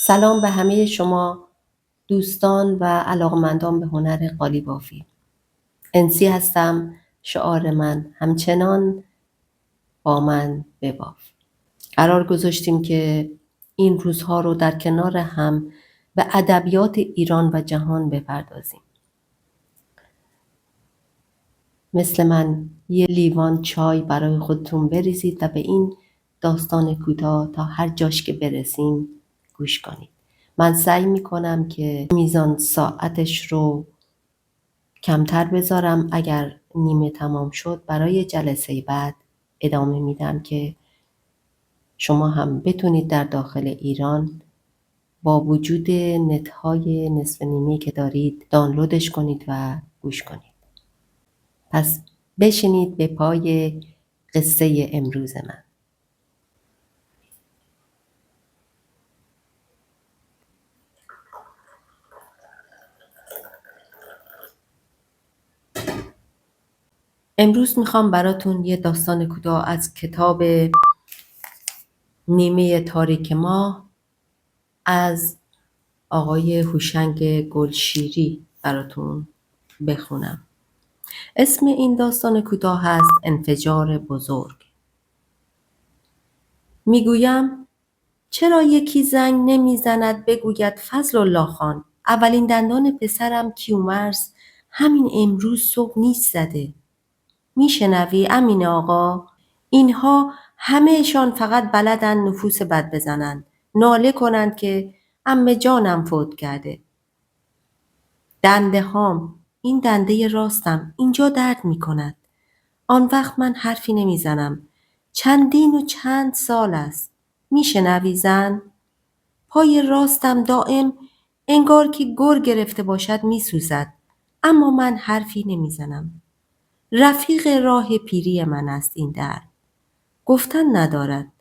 سلام به همه شما دوستان و علاقمندان به هنر قالیبافی. انسی هستم. شعار من همچنان با من بباف. قرار گذاشتیم که این روزها رو در کنار هم به ادبیات ایران و جهان بپردازیم. مثل من یه لیوان چای برای خودتون بریزید و به این داستان کوتاه تا هر جاش که برسیم گوش کنید. من سعی میکنم که میزان ساعتش رو کمتر بذارم. اگر نیمه تمام شد برای جلسه بعد ادامه میدم که شما هم بتونید در داخل ایران با وجود نت‌های نصف نیمه که دارید دانلودش کنید و گوش کنید. پس بشینید به پای قصه امروز من. امروز میخوام براتون یه داستان کوتاه از کتاب نیمه تاریک ماه از آقای هوشنگ گلشیری براتون بخونم. اسم این داستان کوتاه هست انفجار بزرگ. میگویم چرا یکی زنگ نمیزند بگوید فضل الله خان اولین دندان پسرم کیومرث همین امروز صبح نیش زده. میشنوی امین آقا؟ اینها همهشان فقط بلدن نفوس بد بزنن، ناله کنند که عمه جانم فوت کرده. دنده هام، این دنده راستم اینجا درد می کند. آن وقت من حرفی نمی زنم. چندین و چند سال است. میشنوی زن؟ پای راستم دائم انگار که گر گرفته باشد می سوزد. اما من حرفی نمی زنم. رفیق راه پیری من است این درد. گفتن ندارد.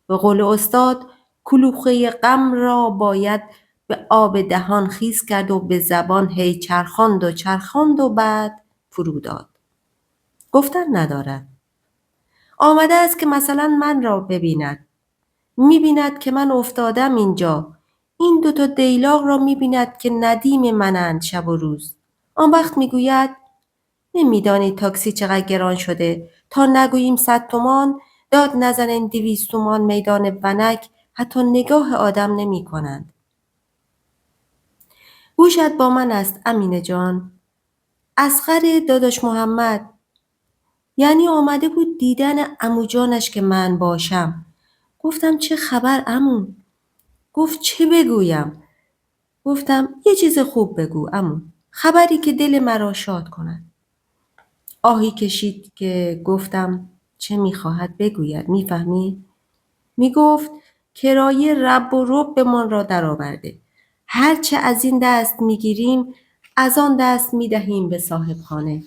به قول استاد کلوخه غم را باید به آب دهان خیز کرد و به زبان هی چرخاند و بعد فرو داد. گفتن ندارد. آمده است که مثلا من را ببیند. می‌بیند که من افتادم اینجا. این دوتا دیلاق را می‌بیند که ندیم منند شب و روز. آن وقت میگوید نمیدانی تاکسی چقدر گران شده تا نگوییم 100 تومان داد نزنن 200 تومان میدان ونک حتی نگاه آدم نمی کنند. گوشت با من است امینه جان. اصغر داداش محمد یعنی آمده بود دیدن عمو جانش که من باشم. گفتم چه خبر عمو؟ گفت چه بگویم؟ گفتم یه چیز خوب بگو عمو. خبری که دل مرا شاد کند. آهی کشید که گفتم چه میخواهد بگوید میفهمی؟ میگفت کرایه رب و ربمان را درآورده. هرچه از این دست میگیریم از آن دست میدهیم به صاحب خانه.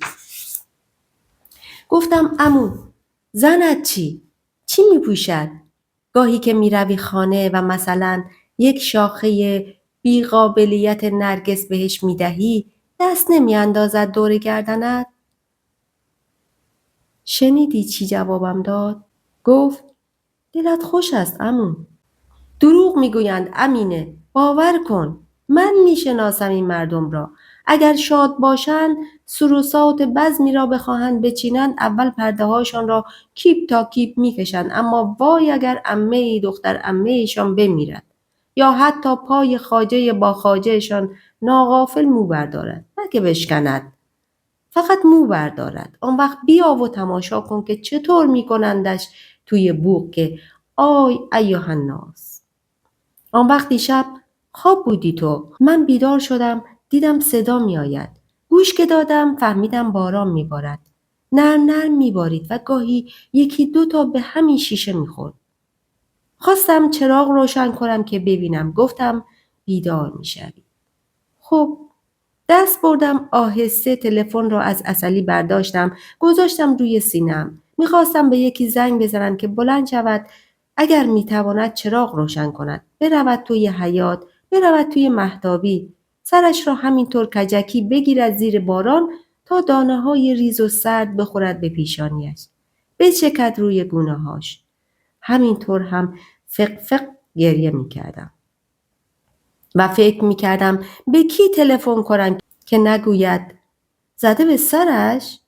گفتم عمو زنت چی؟ چی میپوشد؟ گاهی که میروی خانه و مثلا یک شاخه بیقابلیت نرگس بهش میدهی دست نمیاندازد دور گردنت؟ شنیدی چی جوابم داد؟ گفت دلت خوش است عمو. دروغ میگویند امینه. باور کن. من میشناسم این مردم را. اگر شاد باشند سروسات بزمی را بخواهند بچینند اول پرده هاشان را کیپ تا کیپ میکشند. اما وای اگر عمه دختر عمهشان بمیرد یا حتی پای خواجه با خواجهشان ناغافل مو بردارد. نه که بشکند. فقط مو بردارد. آن وقت بیا و تماشا کن که چطور میکنندش توی بوق که آی ایها الناس. آن وقت دیشب خواب بودی تو. من بیدار شدم دیدم صدا می آید. گوش که دادم فهمیدم باران می بارد. نرم نرم می بارید و گاهی یکی دو تا به همین شیشه می خورد. خواستم چراغ روشن کنم که ببینم. گفتم بیدار می شوی. خب دست بردم آهسته تلفن را از عسلی برداشتم گذاشتم روی سینم. میخواستم به یکی زنگ بزنم که بلند شود اگر میتواند چراغ روشن کند. برود توی حیاط، برود توی مهتابی. سرش را همینطور کجکی بگیرد زیر باران تا دانه های ریز و سرد بخورد به پیشانیش. بچکد روی گونه هاش. همینطور هم فق فق گریه میکردم. و فکر می‌کردم به کی تلفن کنم که نگوید زده به سرش؟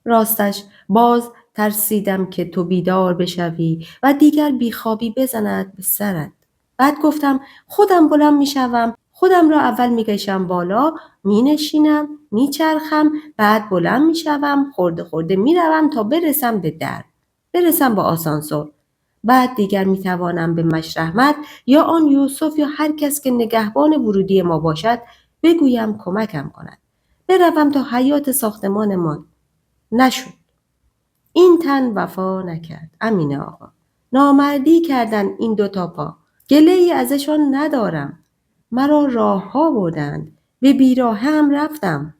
راستش باز ترسیدم که تو بیدار بشوی و دیگر بیخوابی بزند به سرت. بعد گفتم خودم بلند میشوم، خودم را اول میکشم بالا، مینشینم، میچرخم، بعد بلند میشوم، خورده خورده میروم تا برسم به در، برسم با آسانسور. بعد دیگر میتوانم به مشرحمت یا آن یوسف یا هر کس که نگهبان ورودی ما باشد بگویم کمکم کند. بروم تا حیاط ساختمانمان. نشد. این تن وفا نکرد. امین آقا. نامردی کردن این دوتا پا. گله‌ای ازشان ندارم. مرا راه ها بردند. به بیراهه هم رفتم.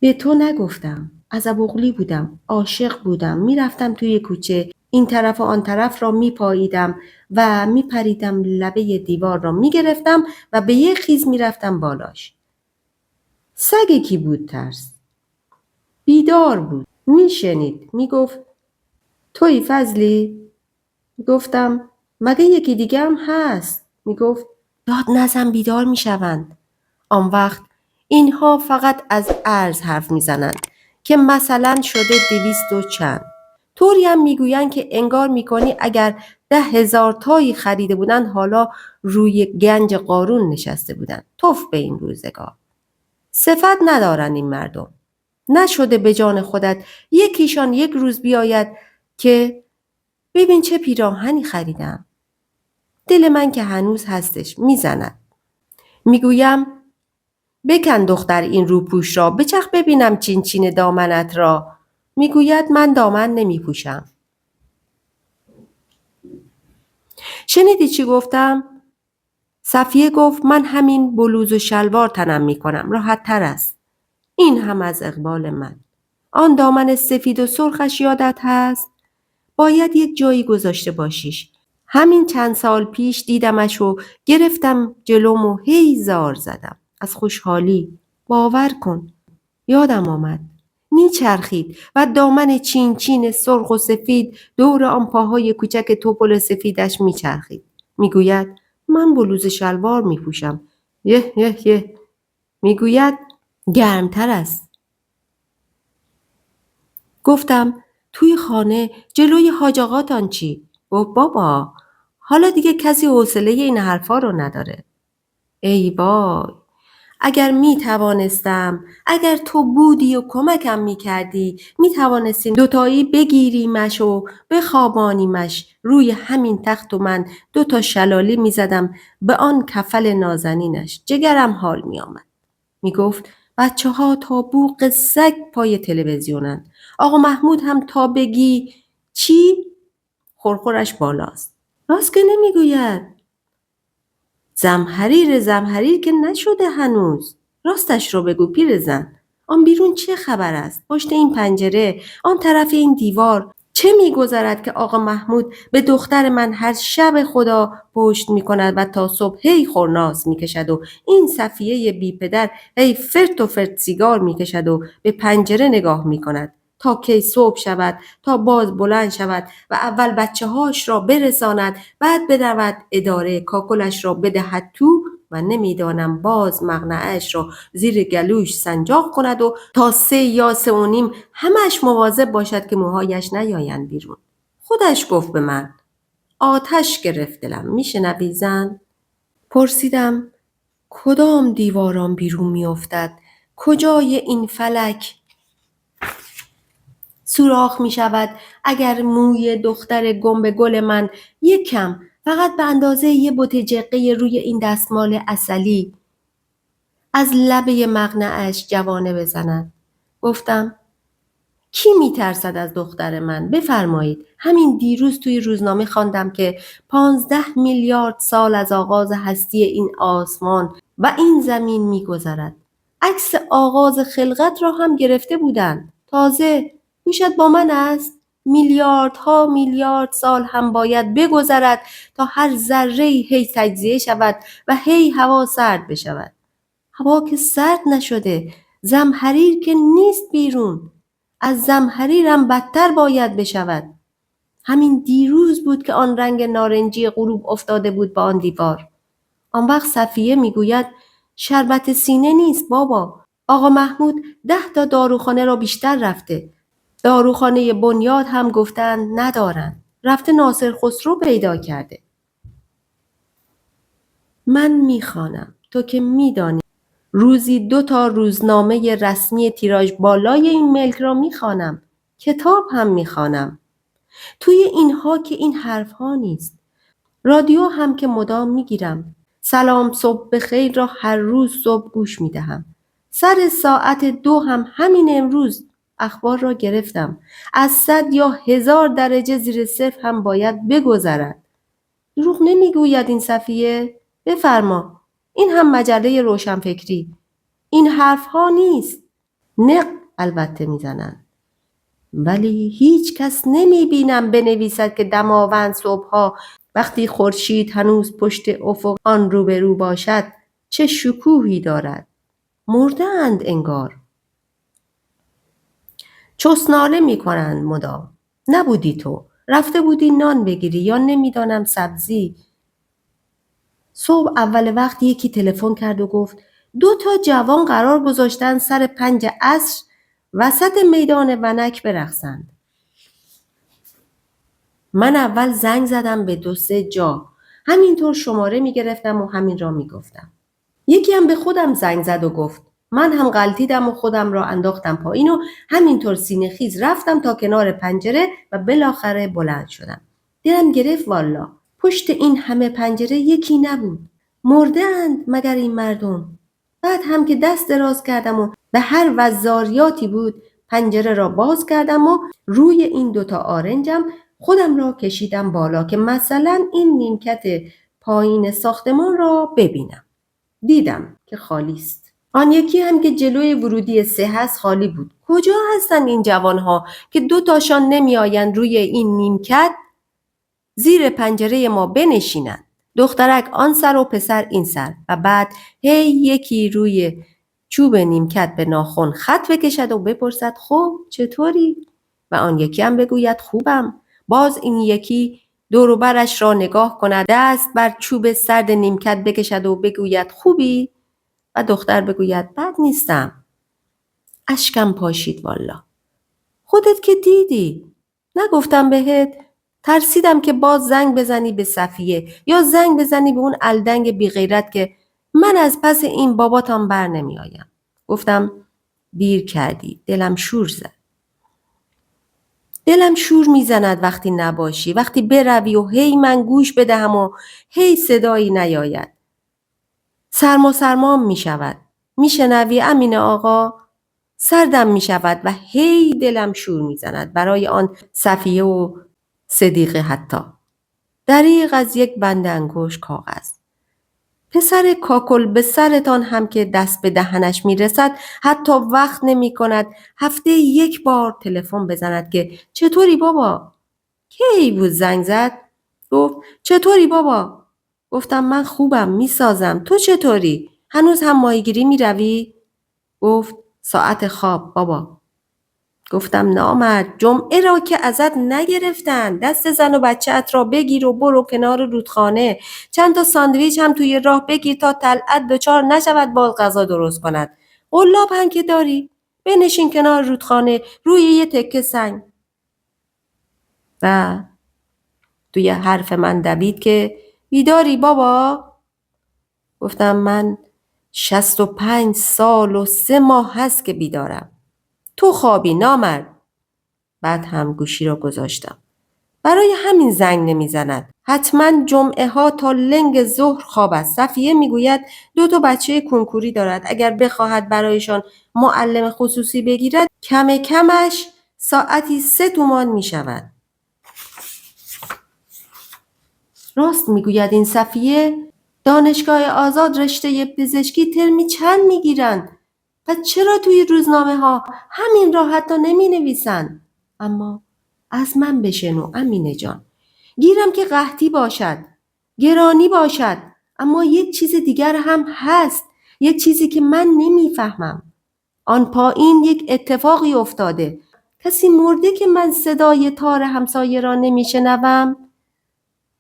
به تو نگفتم. عزب اغلی بودم. عاشق بودم. میرفتم توی کوچه. این طرف و آن طرف را میپاییدم و میپریدم لبه دیوار را میگرفتم و به یک خیز میرفتم بالاش. سگ کی بود ترس؟ بیدار بود. میشنید. میگفت تویی فضلی؟ گفتم مگه یکی دیگه هم هست؟ میگفت داد نزن بیدار میشوند. آن وقت اینها فقط از ارز حرف میزنند که مثلا شده 200 و چند. طوری هم میگویند که انگار میکنی اگر 10,000 تایی خریده بودند حالا روی گنج قارون نشسته بودند. توف به این روزگار. صفت ندارن این مردم. نشده به جان خودت یکیشان یک روز بیاید که ببین چه پیراهنی خریدم. دل من که هنوز هستش میزند. میگویم بکن دختر این روپوش را، بچخ ببینم چین چین دامنت را. میگوید من دامن نمیپوشم. شنیدی چی گفتم؟ صفیه گفت من همین بلوز و شلوار تنم میکنم، راحت تر است. این هم از اقبال من. آن دامن سفید و سرخش یادت هست؟ باید یک جایی گذاشته باشیش. همین چند سال پیش دیدمش و گرفتم جلوم و هی زار زدم. از خوشحالی. باور کن. یادم آمد. میچرخید و دامن چین چین سرخ و سفید دور آن پاهای کوچک توپل سفیدش میچرخید. میگوید من بلوز شلوار میپوشم. یه. میگوید گرمتر است. گفتم توی خانه جلوی حاج آقاتان چی؟ گفت بابا حالا دیگه کسی حوصله این حرفا رو نداره. ای وای، اگر می توانستم، اگر تو بودی و کمکم می کردی، می توانستیم دوتایی بگیریمش و بخوابانیمش روی همین تخت و من 2 شلالی می زدم به آن کفل نازنینش. جگرم حال می آمد. می گفت بچه ها تا بوق سگ پای تلویزیونن. آقا محمود هم تا بگی چی؟ خورخورش بالاست. راست که نمیگوید. زمهریر که نشده هنوز. راستش رو بگو پیرزن. آن بیرون چه خبر است؟ پشت این پنجره، آن طرف این دیوار، چه میگذرد که آقا محمود به دختر من هر شب خدا پشت میکند و تا صبح هی خورناس میکشد و این صفیه بی پدر هی فرت و فرت سیگار میکشد و به پنجره نگاه میکند تا کی صبح شود، تا باز بلند شود و اول بچه هاش را برساند، بعد برود اداره، کاکلش را بدهد تو و نمیدانم باز مقنعه‌اش را زیر گلوش سنجاق کند و تا 3 یا 3:30 همش مواظب باشد که موهایش نیایند بیرون. خودش گفت به من آتش گرفت دلم. میشنوی زن؟ پرسیدم کدام دیواران بیرون میافتد؟ کجای این فلک سوراخ می شود اگر موی دختر گم به گل من یکم فقط به اندازه یه بت جقه روی این دستمال عسلی از لبه مقنعش جوانه بزند. گفتم کی می ترسد از دختر من؟ بفرمایید. همین دیروز توی روزنامه خواندم که 15 میلیارد سال از آغاز هستی این آسمان و این زمین می گذرد. عکس آغاز خلقت را هم گرفته بودند. تازه گوشت با من است؟ میلیاردها میلیارد سال هم باید بگذرد تا هر ذره‌ای هی تجزیه شود و هی هوا سرد بشود. هوا که سرد نشده. زمهریر که نیست بیرون. از زمهریرم بدتر باید بشود. همین دیروز بود که آن رنگ نارنجی غروب افتاده بود با آن دیوار. آن وقت صفیه میگوید شربت سینه نیست بابا. آقا محمود 10 تا داروخانه را بیشتر رفته. داروخانه بنیاد هم گفتند ندارن. رفته ناصر خسرو پیدا کرده. من میخوانم. تو که میدانی روزی 2 تا روزنامه رسمی تیراژ بالای این ملک را میخوانم. کتاب هم میخوانم. توی اینها که این حرفها نیست. رادیو هم که مدام میگیرم. سلام صبح بخیر را هر روز صبح گوش میدهم. سر ساعت 2 هم همین امروز اخبار را گرفتم. از 100 یا 1000 درجه زیر صفر هم باید بگذرد. دروغ نمیگوید این صفیه؟ بفرما. این هم مجله روشنفکری. این حرفها نیست. نق البته میزنند. ولی هیچ کس نمیبینم بنویسد که دماوند صبحها وقتی خورشید هنوز پشت افق آن روبرو باشد چه شکوهی دارد. مرده اند انگار. چسناله میکنند مدام. نبودی تو. رفته بودی نان بگیری یا نمیدانم سبزی. صبح اول وقت یکی تلفن کرد و گفت 2 تا جوان قرار گذاشتن سر 5 عصر وسط میدان ونک برقصند. من اول زنگ زدم به 2-3 جا. همینطور شماره میگرفتم و همین را میگفتم. یکی هم به خودم زنگ زد و گفت. من هم غلطیدم و خودم را انداختم پایین و همینطور سینه خیز رفتم تا کنار پنجره و بالاخره بلند شدم. دلم گرفت والا. پشت این همه پنجره یکی نبود. مرده اند مگر این مردم. بعد هم که دست دراز کردم و به هر وزاریاتی بود پنجره را باز کردم و روی این 2 تا آرنجم خودم را کشیدم بالا که مثلا این نیمکت پایین ساختمان را ببینم. دیدم که خالی است. آن یکی هم که جلوی ورودی 3 هست خالی بود. کجا هستن این جوانها که 2 تاشان نمی آیند روی این نیمکت زیر پنجره ما بنشینند؟ دخترک آن سر و پسر این سر و بعد هی یکی روی چوب نیمکت به ناخن خط بکشد و بپرسد خب چطوری؟ و آن یکی هم بگوید خوبم. باز این یکی دور و برش را نگاه کند، دست بر چوب سرد نیمکت بکشد و بگوید خوبی؟ و دختر بگوید بد نیستم. اشکم پاشید والا. خودت که دیدی. نگفتم بهت؟ ترسیدم که باز زنگ بزنی به صفیه یا زنگ بزنی به اون الدنگ بی غیرت که من از پس این باباتان بر نمی آیم. گفتم دیر کردی. دلم شور زد. دلم شور میزند وقتی نباشی، وقتی بروی و هی من گوش بدهم و هی صدایی نیاید. سرما می شود. میشنوی امین آقا؟ سردم می شود و هی دلم شور میزند برای آن صفیه و صدیقه حتی. دریغ از یک بند انگشت کاغذ. پسر کاکل به سرتان هم که دست به دهنش میرسد حتی وقت نمی کند هفته 1 بار تلفن بزند که چطوری بابا؟ کی بود زنگ زد؟ گفت چطوری بابا؟ گفتم من خوبم میسازم. تو چطوری؟ هنوز هم ماهیگیری میروی؟ گفت ساعت خواب بابا. گفتم نامرد جمعه را که ازت نگرفتن. دست زن و بچه‌ات را بگیر و برو کنار رودخانه. چند تا ساندویچ هم توی راه بگیر تا طلعت دچار نشود باز غذا درست کند. قلاب هم که داری. بنشین کنار رودخانه روی یه تکه سنگ. و توی حرف من دوید که بیداری بابا؟ گفتم من 65 سال و 3 ماه هست که بیدارم. تو خوابی نامرد. بعد هم گوشی را گذاشتم. برای همین زنگ نمیزند. حتما جمعه ها تا لنگ ظهر خواب است. صفیه میگوید 2 تا بچه کنکوری دارد. اگر بخواهد برایشان معلم خصوصی بگیرد کم کمش ساعتی 3 تومان می شود. راست میگوید این صفیه. دانشگاه آزاد رشته پزشکی ترمی چند میگیرند؟ پس چرا توی روزنامه ها همین را حتی نمی نویسند؟ اما از من بشنو امینه جان. گیرم که قحطی باشد، گرانی باشد، اما یک چیز دیگر هم هست. یک چیزی که من نمیفهمم. آن پایین یک اتفاقی افتاده. کسی مرده که من صدای تار همسایه را نمیشنوم؟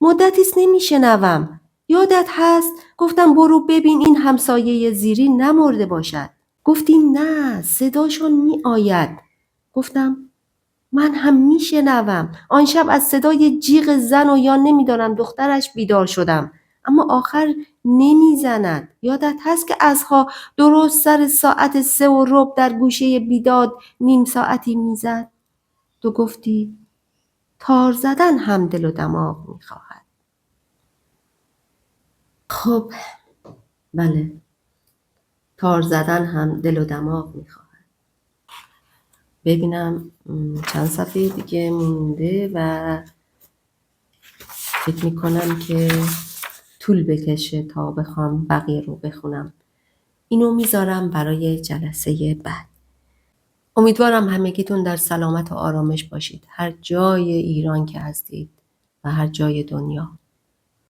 مدتی است نمیشنوم. یادت هست گفتم برو ببین این همسایه زیری نمرده باشد. گفتی نه صداشان می آید. گفتم من هم می شنوم. آن شب از صدای جیغ زن و یا نمیدانم دخترش بیدار شدم. اما آخر نمی زند. یادت هست که ازها درست سر ساعت 3:15 در گوشه بیداد نیم ساعتی می زد؟ تو گفتی تار زدن هم دل و دماغ می خواهد. خب بله، تار زدن هم دل و دماغ می خواهد. ببینم چند صفحه دیگه مونده و فکر میکنم که طول بکشه تا بخوام بقیه رو بخونم. اینو میذارم برای جلسه بعد. امیدوارم همگیتون در سلامت و آرامش باشید، هر جای ایران که هستید و هر جای دنیا.